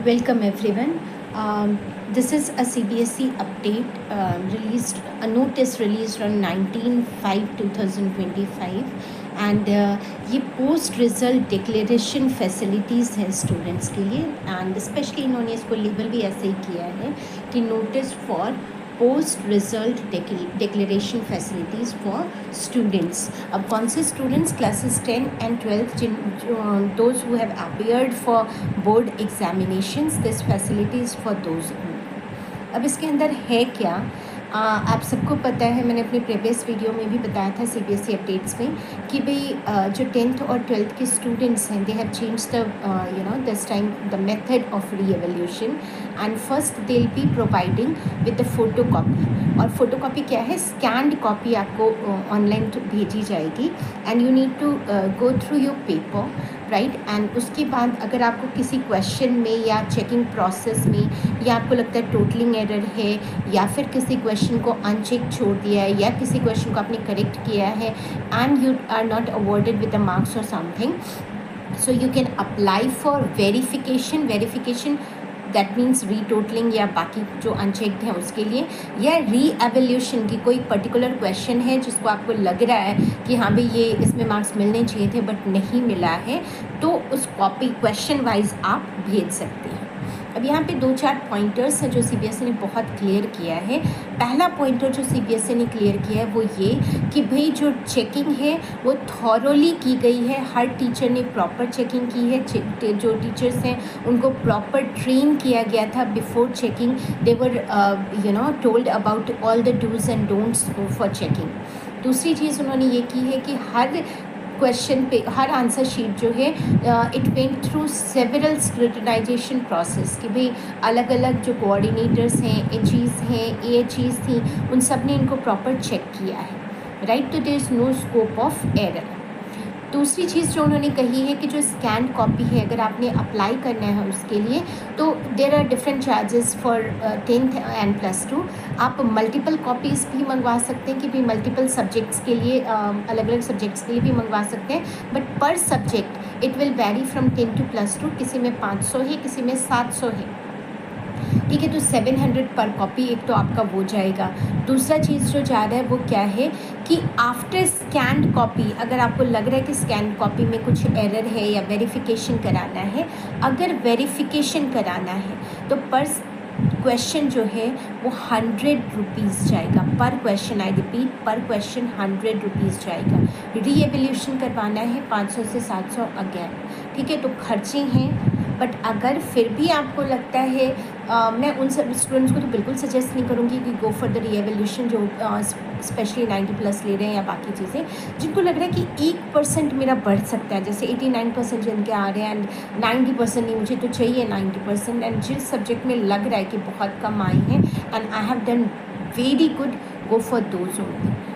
Welcome everyone. This is a CBSE update released, a notice released on 19/5/2025 and ये post result declaration facilities हैं students के लिए and specially इन्होंने इसको label भी ऐसे ही किया है कि notice for post result declaration facilities for students. अब कौन से students? Classes 10 and 12, those who have appeared for board examinations, this facility is for those. अब इसके अंदर है क्या, आप सबको पता है, मैंने अपनी प्रीवियस वीडियो में भी बताया था CBSE अपडेट्स में कि भाई जो 10th और 12th के स्टूडेंट्स हैं, they have change the this time the method of re-evaluation and first they will be providing with the photo copy. और फोटो कॉपी क्या है? स्कैंड कॉपी आपको ऑनलाइन भेजी जाएगी and you need to go through your paper, right. And उसके बाद अगर आपको किसी क्वेश्चन में या चेकिंग प्रोसेस में या आपको लगता है टोटलिंग एरर है या फिर किसी क्वेश्चन को अनचेक छोड़ दिया है या किसी क्वेश्चन को आपने करेक्ट किया है and you are not awarded with the marks और something, so you can apply for verification that means retotalling या बाकी जो अनचेक्ड हैं उसके लिए, या री-एवल्यूशन की कोई पर्टिकुलर क्वेश्चन है जिसको आपको लग रहा है कि हाँ भाई ये इसमें मार्क्स मिलने चाहिए थे बट नहीं मिला है, तो उस कॉपी क्वेश्चन वाइज आप भेज सकते हैं। अब यहाँ पे 2-4 पॉइंटर्स हैं जो CBSE ने बहुत क्लियर किया है। पहला पॉइंटर जो CBSE ने क्लियर किया है वो ये कि भाई जो चेकिंग है वो थॉरोली की गई है, हर टीचर ने प्रॉपर चेकिंग की है, जो टीचर्स हैं उनको प्रॉपर ट्रेन किया गया था before checking, they were told about all the dos and don'ts for checking. दूसरी चीज़ उन्होंने ये की है कि हर क्वेश्चन पे, हर आंसर शीट जो है it went through several scrutinization process कि भाई अलग अलग जो कोऑर्डिनेटर्स हैं, एचईज हैं, AHEs थी, उन सब ने इनको प्रॉपर चेक किया है, राइट। तो there is no scope of error. दूसरी चीज़ जो उन्होंने कही है कि जो स्कैन कॉपी है अगर आपने अप्लाई करना है उसके लिए तो there are different charges for 10th and +2। आप मल्टीपल कॉपीज़ भी मंगवा सकते हैं कि भी मल्टीपल सब्जेक्ट्स के लिए, अलग अलग सब्जेक्ट्स के लिए भी मंगवा सकते हैं, बट पर subject it will vary from 10 to +2, किसी में 500 है, किसी में 700 है, ठीक है। तो 700 पर कॉपी एक तो आपका वो जाएगा। दूसरा चीज़ जो जा रहा है वो क्या है कि आफ्टर स्कैंड कॉपी अगर आपको लग रहा है कि स्कैन कॉपी में कुछ एरर है या वेरिफिकेशन कराना है, अगर वेरिफिकेशन कराना है तो पर क्वेश्चन जो है वो 100 रुपीज़ जाएगा पर क्वेश्चन। आई रिपीट, पर क्वेश्चन 100 रुपीज़ जाएगा। री-एवल्यूशन करवाना है 500 से 700 अगेन, ठीक है। तो खर्चे हैं, बट अगर फिर भी आपको लगता है मैं उन सब स्टूडेंट्स को तो बिल्कुल सजेस्ट नहीं करूँगी कि गो फॉर द री-एवल्यूशन जो स्पेशली 90+ ले रहे हैं या बाकी चीज़ें, जिनको लग रहा है कि 1% मेरा बढ़ सकता है, जैसे 89% जिनके आ रहे हैं एंड 90% नहीं, मुझे तो चाहिए 90%, एंड जिस सब्जेक्ट में लग रहा है कि बहुत कम आए हैं and I have done very good, go for those only.